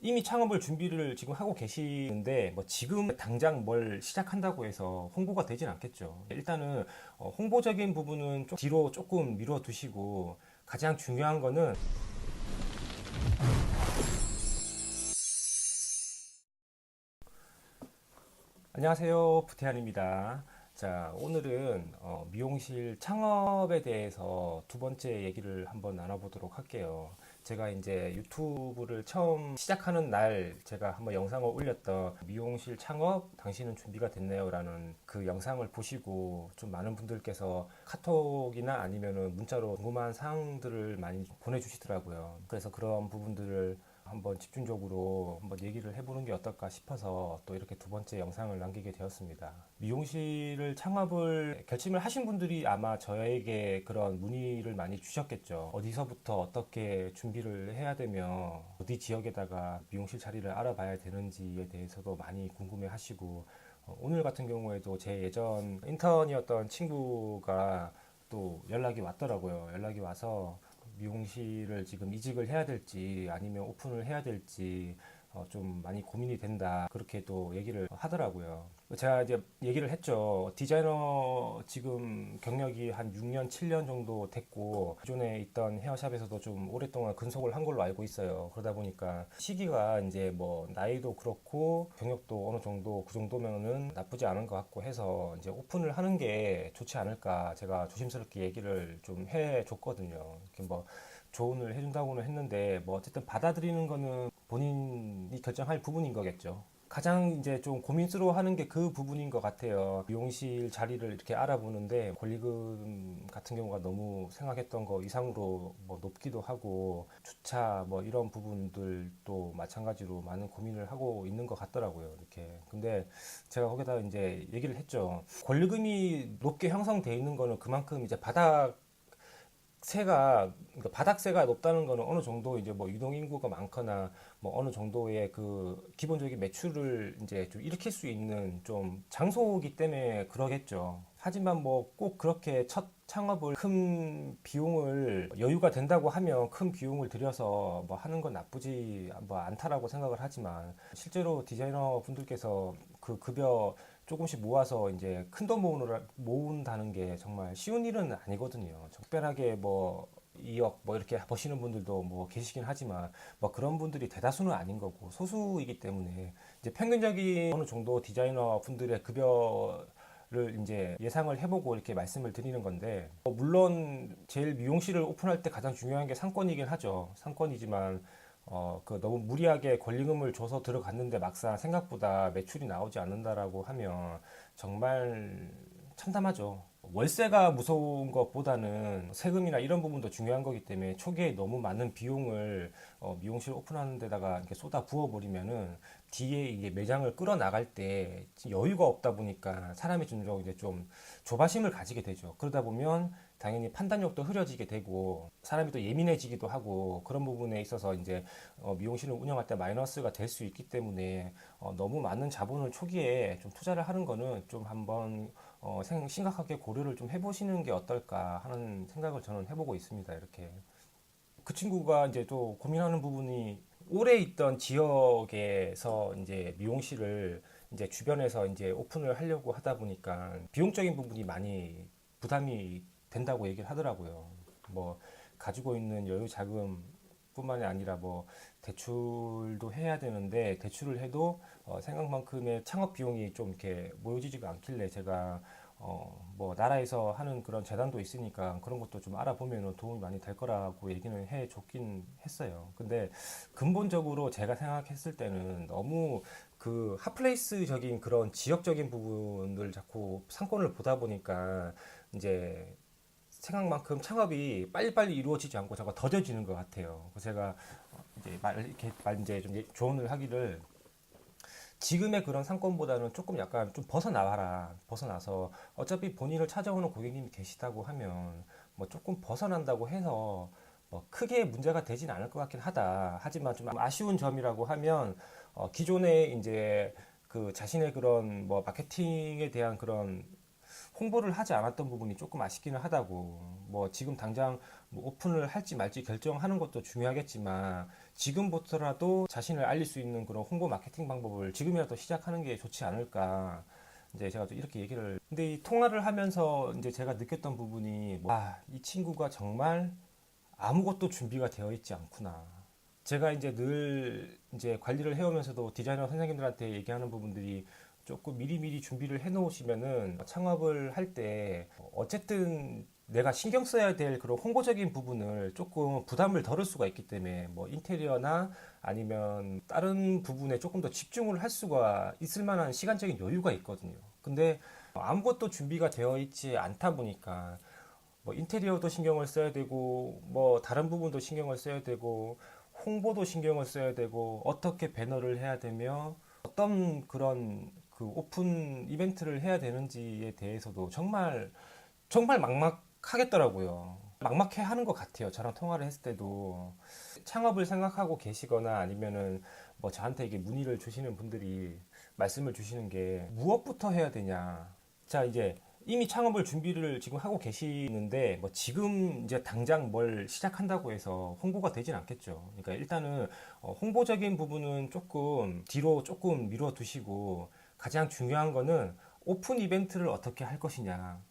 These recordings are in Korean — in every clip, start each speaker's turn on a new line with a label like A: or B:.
A: 이미 창업을 준비를 지금 하고 계시는데 뭐 지금 당장 뭘 시작한다고 해서 홍보가 되진 않겠죠. 일단은 홍보적인 부분은 좀 뒤로 조금 미뤄 두시고 가장 중요한 거는 안녕하세요. 부태환입니다. 자, 오늘은 미용실 창업에 대해서 두 번째 얘기를 한번 나눠보도록 할게요. 제가 이제 유튜브를 처음 시작하는 날 제가 한번 영상을 올렸던 미용실 창업 당신은 준비가 됐나요? 라는 그 영상을 보시고 좀 많은 분들께서 카톡이나 아니면은 문자로 궁금한 사항들을 많이 보내주시더라고요. 그래서 그런 부분들을 한번 집중적으로 한번 얘기를 해보는 게 어떨까 싶어서 또 이렇게 두 번째 영상을 남기게 되었습니다. 미용실을 창업을 결심을 하신 분들이 아마 저에게 그런 문의를 많이 주셨겠죠. 어디서부터 어떻게 준비를 해야 되며 어디 지역에다가 미용실 자리를 알아봐야 되는지에 대해서도 많이 궁금해 하시고 오늘 같은 경우에도 제 예전 인턴이었던 친구가 또 연락이 왔더라고요. 연락이 와서 미용실을 지금 이직을 해야 될지 아니면 오픈을 해야 될지 좀 많이 고민이 된다. 그렇게 또 얘기를 하더라고요. 제가 이제 얘기를 했죠. 디자이너 지금 경력이 한 6년, 7년 정도 됐고 기존에 있던 헤어샵에서도 좀 오랫동안 근속을 한 걸로 알고 있어요. 그러다 보니까 시기가 이제 뭐 나이도 그렇고 경력도 어느 정도 그 정도면은 나쁘지 않은 것 같고 해서 이제 오픈을 하는 게 좋지 않을까 제가 조심스럽게 얘기를 좀 해줬거든요. 이렇게 뭐 조언을 해준다고는 했는데 뭐 어쨌든 받아들이는 거는 본인이 결정할 부분인 거겠죠. 가장 이제 좀 고민스러워하는 게 그 부분인 것 같아요. 미용실 자리를 이렇게 알아보는데 권리금 같은 경우가 너무 생각했던 거 이상으로 뭐 높기도 하고 주차 뭐 이런 부분들도 마찬가지로 많은 고민을 하고 있는 것 같더라고요. 이렇게. 근데 제가 거기다 이제 얘기를 했죠. 권리금이 높게 형성돼 있는 거는 그만큼 이제 그러니까 바닥세가 높다는 거는 어느 정도 이제 뭐 유동인구가 많거나 뭐 어느 정도의 그 기본적인 매출을 이제 좀 일으킬 수 있는 좀 장소이기 때문에 그러겠죠. 하지만 뭐 꼭 그렇게 첫 창업을 큰 비용을 여유가 된다고 하면 큰 비용을 들여서 뭐 하는 건 나쁘지 뭐 않다라고 생각을 하지만 실제로 디자이너 분들께서 그 급여 조금씩 모아서 이제 큰 돈 모은다는 게 정말 쉬운 일은 아니거든요. 특별하게 뭐 2억 뭐 이렇게 버시는 분들도 뭐 계시긴 하지만 뭐 그런 분들이 대다수는 아닌 거고 소수이기 때문에 이제 평균적인 어느 정도 디자이너 분들의 급여를 이제 예상을 해보고 이렇게 말씀을 드리는 건데 물론 제일 미용실을 오픈할 때 가장 중요한 게 상권이긴 하죠. 상권이지만 그 너무 무리하게 권리금을 줘서 들어갔는데 막상 생각보다 매출이 나오지 않는다라고 하면 정말 참담하죠. 월세가 무서운 것보다는 세금이나 이런 부분도 중요한 거기 때문에 초기에 너무 많은 비용을 미용실 오픈하는 데다가 이렇게 쏟아 부어버리면은 뒤에 이게 매장을 끌어나갈 때 여유가 없다 보니까 사람이 이제 좀 조바심을 가지게 되죠. 그러다 보면 당연히 판단력도 흐려지게 되고 사람이 또 예민해지기도 하고 그런 부분에 있어서 이제 미용실을 운영할 때 마이너스가 될 수 있기 때문에 너무 많은 자본을 초기에 좀 투자를 하는 거는 좀 한번 심각하게 고려를 좀 해보시는 게 어떨까 하는 생각을 저는 해보고 있습니다. 이렇게 그 친구가 이제 또 고민하는 부분이 오래 있던 지역에서 이제 미용실을 이제 주변에서 이제 오픈을 하려고 하다 보니까 비용적인 부분이 많이 부담이 된다고 얘기를 하더라고요. 뭐 가지고 있는 여유 자금 뿐만이 아니라 뭐 대출도 해야 되는데 대출을 해도 생각만큼의 창업 비용이 좀 이렇게 모여지지가 않길래 제가 뭐 나라에서 하는 그런 재단도 있으니까 그런 것도 좀 알아보면 도움이 많이 될 거라고 얘기는 해 줬긴 했어요. 근데 근본적으로 제가 생각했을 때는 너무 그 핫플레이스적인 그런 지역적인 부분을 자꾸 상권을 보다 보니까 이제 생각만큼 창업이 빨리빨리 이루어지지 않고 자꾸 더뎌지는 것 같아요. 그래서 제가 이제 이렇게 이제 좀 조언을 하기를 지금의 그런 상권보다는 조금 약간 좀 벗어나와라. 벗어나서 어차피 본인을 찾아오는 고객님이 계시다고 하면 뭐 조금 벗어난다고 해서 뭐 크게 문제가 되진 않을 것 같긴 하다. 하지만 좀 아쉬운 점이라고 하면 기존에 이제 그 자신의 그런 뭐 마케팅에 대한 그런 홍보를 하지 않았던 부분이 조금 아쉽기는 하다고. 뭐 지금 당장 뭐 오픈을 할지 말지 결정하는 것도 중요하겠지만 지금부터라도 자신을 알릴 수 있는 그런 홍보 마케팅 방법을 지금이라도 시작하는 게 좋지 않을까. 이제 제가 또 이렇게 얘기를. 근데 이 통화를 하면서 이제 제가 느꼈던 부분이 이 친구가 정말 아무것도 준비가 되어 있지 않구나. 제가 이제 늘 이제 관리를 해오면서도 디자이너 선생님들한테 얘기하는 부분들이 조금 미리미리 준비를 해 놓으시면은 창업을 할 때 어쨌든 내가 신경 써야 될 그런 홍보적인 부분을 조금 부담을 덜을 수가 있기 때문에 뭐 인테리어나 아니면 다른 부분에 조금 더 집중을 할 수가 있을 만한 시간적인 여유가 있거든요. 근데 아무것도 준비가 되어 있지 않다 보니까 뭐 인테리어도 신경을 써야 되고 뭐 다른 부분도 신경을 써야 되고 홍보도 신경을 써야 되고 어떻게 배너를 해야 되며 어떤 그런 그 오픈 이벤트를 해야 되는지에 대해서도 정말 정말 막막하겠더라고요. 막막해 하는 것 같아요. 저랑 통화를 했을 때도 창업을 생각하고 계시거나 아니면은 뭐 저한테 이게 문의를 주시는 분들이 말씀을 주시는 게 무엇부터 해야 되냐. 자, 이제 이미 창업을 준비를 지금 하고 계시는데 뭐 지금 이제 당장 뭘 시작한다고 해서 홍보가 되진 않겠죠. 그러니까 일단은 홍보적인 부분은 조금 뒤로 조금 미뤄 두시고 가장 중요한 거는 오픈 이벤트를 어떻게 할 것이냐.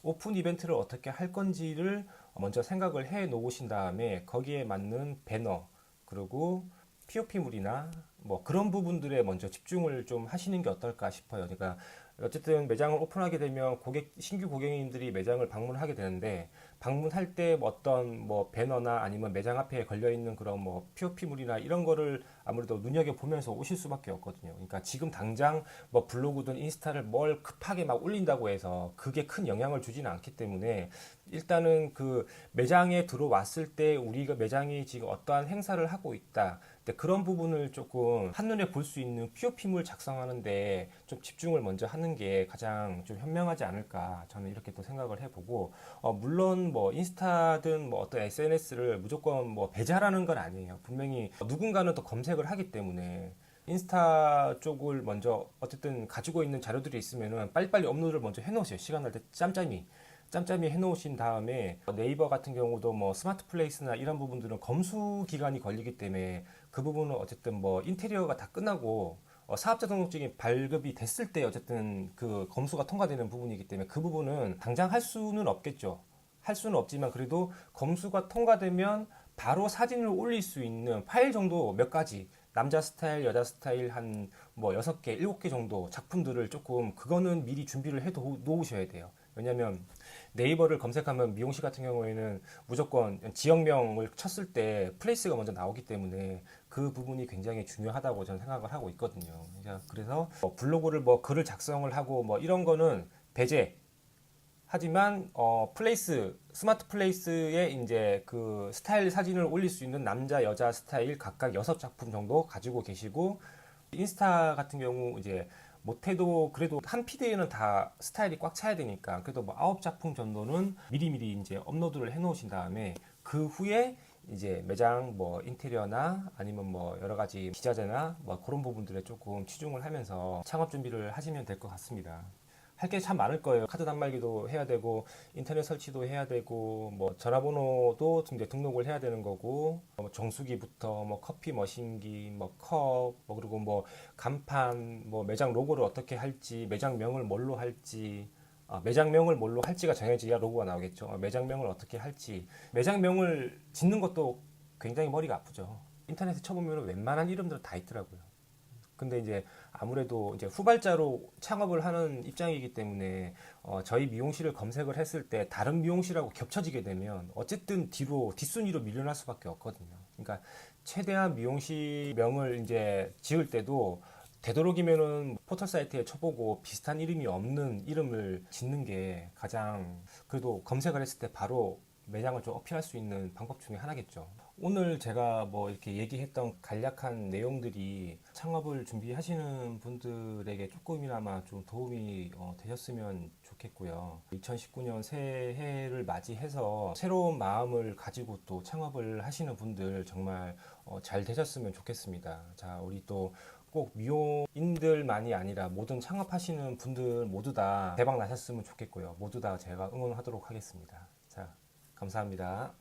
A: 오픈 이벤트를 어떻게 할 건지를 먼저 생각을 해 놓으신 다음에 거기에 맞는 배너 그리고 POP물이나 뭐 그런 부분들에 먼저 집중을 좀 하시는 게 어떨까 싶어요. 그러니까 어쨌든 매장을 오픈하게 되면 신규 고객님들이 매장을 방문하게 되는데 방문할 때 어떤 뭐 배너나 아니면 매장 앞에 걸려 있는 그런 뭐 POP물이나 이런 거를 아무래도 눈여겨 보면서 오실 수밖에 없거든요. 그러니까 지금 당장 뭐 블로그든 인스타를 뭘 급하게 막 올린다고 해서 그게 큰 영향을 주지는 않기 때문에 일단은 그 매장에 들어왔을 때 우리가 매장이 지금 어떠한 행사를 하고 있다. 근데 그런 부분을 조금 한눈에 볼 수 있는 POP물 작성하는데 좀 집중을 먼저 하는 게 가장 좀 현명하지 않을까 저는 이렇게 또 생각을 해보고 물론 뭐 인스타든 뭐 어떤 SNS를 무조건 뭐 배제하라는 건 아니에요. 분명히 누군가는 또 검색을 하기 때문에 인스타 쪽을 먼저 어쨌든 가지고 있는 자료들이 있으면은 빨리빨리 업로드를 먼저 해놓으세요. 시간 날 때 짬짬이 해놓으신 다음에 네이버 같은 경우도 뭐 스마트 플레이스나 이런 부분들은 검수 기간이 걸리기 때문에 그 부분은 어쨌든 뭐 인테리어가 다 끝나고 사업자 등록증이 발급이 됐을 때 어쨌든 그 검수가 통과되는 부분이기 때문에 그 부분은 당장 할 수는 없겠죠. 할 수는 없지만 그래도 검수가 통과되면 바로 사진을 올릴 수 있는 파일 정도 몇 가지 남자 스타일, 여자 스타일 한 뭐 6개, 7개 정도 작품들을 조금 그거는 미리 준비를 해 놓으셔야 돼요. 왜냐면 네이버를 검색하면 미용실 같은 경우에는 무조건 지역명을 쳤을 때 플레이스가 먼저 나오기 때문에 그 부분이 굉장히 중요하다고 저는 생각을 하고 있거든요. 그래서 뭐 블로그를 뭐 글을 작성을 하고 뭐 이런 거는 배제. 하지만 플레이스 스마트 플레이스에 이제 그 스타일 사진을 올릴 수 있는 남자 여자 스타일 각각 6작품 정도 가지고 계시고 인스타 같은 경우 이제 못해도 그래도 한 피드에는 다 스타일이 꽉 차야 되니까 그래도 뭐 9작품 정도는 미리미리 이제 업로드를 해 놓으신 다음에 그 후에 이제 매장 뭐 인테리어나 아니면 뭐 여러 가지 기자재나 뭐 그런 부분들에 조금 치중을 하면서 창업 준비를 하시면 될 것 같습니다. 할 게 참 많을 거예요. 카드 단말기도 해야 되고 인터넷 설치도 해야 되고 뭐 전화번호도 이제 등록을 해야 되는 거고 뭐 정수기부터 뭐 커피 머신기 뭐 컵 뭐 그리고 뭐 간판 뭐 매장 로고를 어떻게 할지 매장명을 뭘로 할지 매장명을 뭘로 할지가 정해져야 로고가 나오겠죠. 매장명을 어떻게 할지 매장명을 짓는 것도 굉장히 머리가 아프죠. 인터넷에 쳐보면 웬만한 이름들은 다 있더라고요. 근데 이제 아무래도 이제 후발자로 창업을 하는 입장이기 때문에 저희 미용실을 검색을 했을 때 다른 미용실하고 겹쳐지게 되면 어쨌든 뒷순위로 밀려날 수밖에 없거든요. 그러니까 최대한 미용실명을 이제 지을 때도 되도록이면은 포털 사이트에 쳐보고 비슷한 이름이 없는 이름을 짓는 게 가장 그래도 검색을 했을 때 바로 매장을 좀 어필할 수 있는 방법 중에 하나겠죠. 오늘 제가 뭐 이렇게 얘기했던 간략한 내용들이 창업을 준비하시는 분들에게 조금이나마 좀 도움이 되셨으면 좋겠고요. 2019년 새해를 맞이해서 새로운 마음을 가지고 또 창업을 하시는 분들 정말 잘 되셨으면 좋겠습니다. 자, 우리 또 꼭 미혼인들만이 아니라 모든 창업하시는 분들 모두 다 대박 나셨으면 좋겠고요. 모두 다 제가 응원하도록 하겠습니다. 자, 감사합니다.